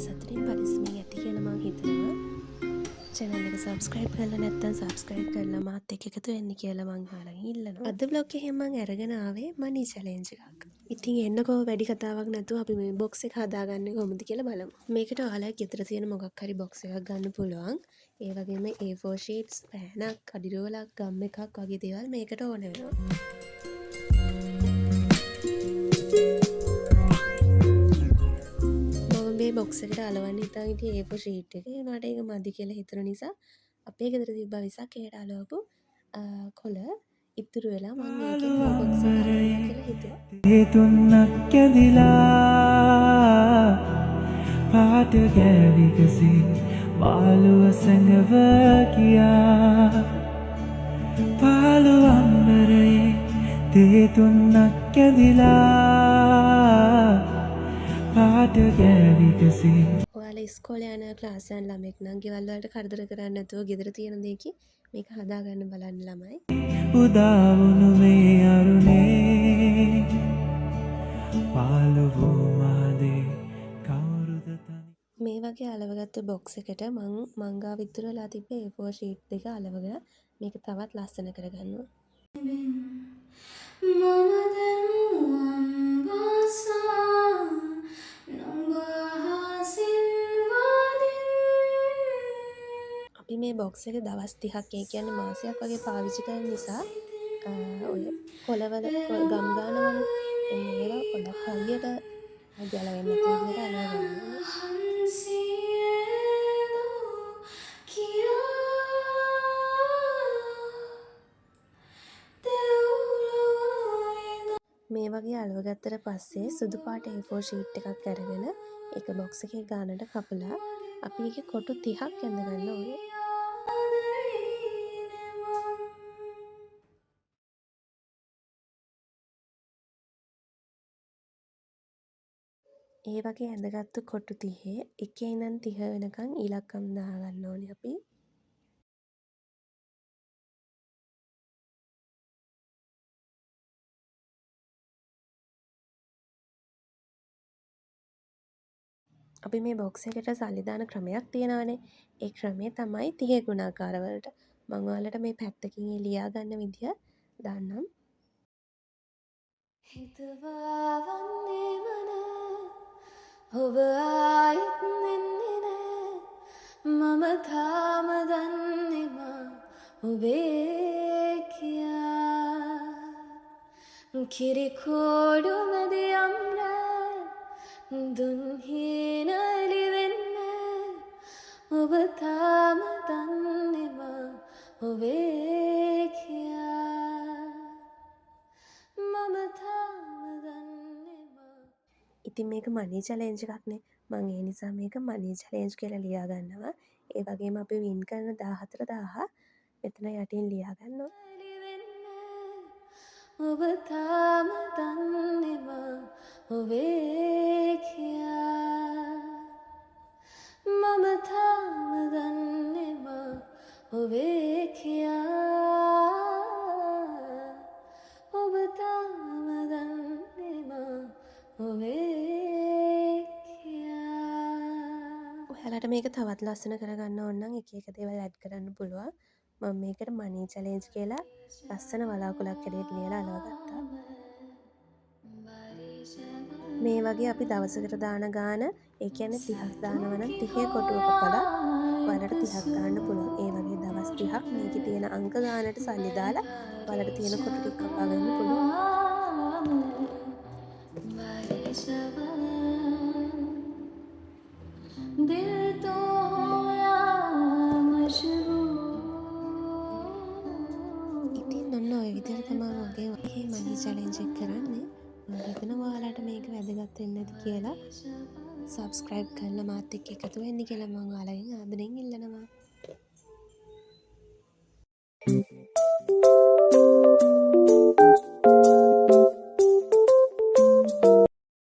සතුටින් පරිස්සමින් ඇති කියලා මම හිතනවා. channel එක subscribe කරලා නැත්නම් subscribe කරලා මාත් එක්ක එකතු වෙන්න කියලා මං අහලා ඉල්ලනවා. අද vlog එකෙන් මං අරගෙන ආවේ money challenge එකක්. ඉතින් එන්නකෝ වැඩි කතාවක් නැතුව අපි මේ box එක හදාගන්නේ කොහොමද කියලා බලමු. මේකට ඔයාලා ගෙදර තියෙන මොකක් හරි box එකක් ගන්න පුළුවන්. ඒ වගේම A4 sheets, පෑනක්, කඩි රෝලක්, ගම් එකක් වගේ දේවල් මේකට ඕන වෙනවා. මේ බොක්ස් එකට අලවන්න හිතාන් හිටියේ A4 sheet එක. ඒ වුණාට ඒක මදි කියලා හිතන නිසා අපේ ගෙදර තිබ්බා විසක් ඒකට අලවපු කොළ ඉතුරු වෙලා මම මේකෙන් මේ බොක්ස් එක අලවන්න කියලා හිතුවා. ඒ තුන්නක් ඇදිලා පාට ගෑවි ගසේ මාළුව සැඟව ගියා. පාළු අම්බරයේ තේ තුන්නක් ඇදිලා පාට ගෑවි ගසේ. ඔයාලා ඉස්කෝලේ යන ක්ලාස් යන ළමෙක් නම් ගෙවල් වලට කරදර කරන්නේ නැතුව ගෙදර තියෙන දෙයකින් මේක හදාගන්න බලන්න ළමයි. උදා වුණු මේ අරුණේ පාළු වූ මාදේ කවුරුද තනි. මේ වගේ අලවගත්ත බොක්ස් එකට මං ගාව ඉතුරු වෙලා තිබ්බ A4 sheet දෙක අලවගෙන මේක තවත් ලස්සන කරගන්නවා. අපි මේ බොක්ස් එක දවස් 30ක් ඒ කියන්නේ මාසයක් වගේ පාවිච්චි කරන නිසා ඔය කොළවල ගම් ගානවල ඒවා පොඩක් හරියට ගැලවෙන්නේ නැති විදිහට අලවගන්නවා. මේ වගේ අලවගත්තට පස්සේ සුදු පාට A4 sheet එකක් අරගෙන ඒක බොක්ස් එකේ ගානට කපලා අපි ඒකේ කොටු 30ක් ඇඳ ගන්න ඕනේ. ඒ වගේ ඇඳගත්තු කොටු 30 එකේ ඉඳන් 30 වෙනකන් ඉලක්කම් දාගන්න ඕනේ අපි. අපි මේ බොක්ස් එකට සල්ලි දාන ක්‍රමයක් තියෙනවනේ. ඒ ක්‍රමය තමයි 30 ගුණාකාර වලට. මම ඔයාලට මේ පැත්තකින් ලියා ගන්න විදිය දාන්නම්. හිතවා වන්නේ මන ඔබ ආයෙත් එන්නේ නෑ. මම තාම දන්නේම ඔබේ කියා. කිරි කෝඩු මැද යම්රෑ දුන් හීනලි වෙන්න ඔබ තාම දන්නේම ඔබේ කියා. මම තාම දන්නේම. ඉතින් මේක මනි චැලෙන්ජ් එකක්නේ. මම ඒ නිසා මේක මනි චැලෙන්ජ් කියලා ලියා ගන්නවා. ඒ වගේම අපි වින් කරන 14000 මෙතන යටින් ලියා ගන්නවා. ඔබ තාම දන්නේම ඔබේ කියා. මම තාම දන්නේම ඔබේ කියා. ඔබ තාම දන්නේම ඔබේ කියා. ඔයාලට මේක තවත් ලස්සන කරගන්න ඕන නම් එක එක දේවල් ඇඩ් කරන්න පුළුවන්. මම මේකට මනි චැලෙන්ජ් කියලා ලස්සන වලාකුලක් කැඩේට ලියලා අලවගත්තා. මේ වගේ අපි දවසකට දාන ගාන ඒ කියන්නේ 30ක් දානවා නම් 30 කොටුව කපලා ඔයාලට 30ක් දාන්න පුළුවන්. ඒ වගේ දවස් 30ක් මේකේ තියෙන අංක ගානට සල්ලි දාලා ඔයාලට තියෙන කොටු ටික කපා ගන්න පුළුවන්. ඉතින් ඔන්න ඔය විදිහට තමයි මගේ මනි චැලෙන්ජ් එක කරන්නේ. මම හිතනවා ඔයාලට මේක වැදගත් වෙන්න ඇති කියලා. subscribe කරලා මාත් එක්ක එකතු වෙන්න කියලා මම ඔයාලගෙන් ආදරෙන් ඉල්ලනවා.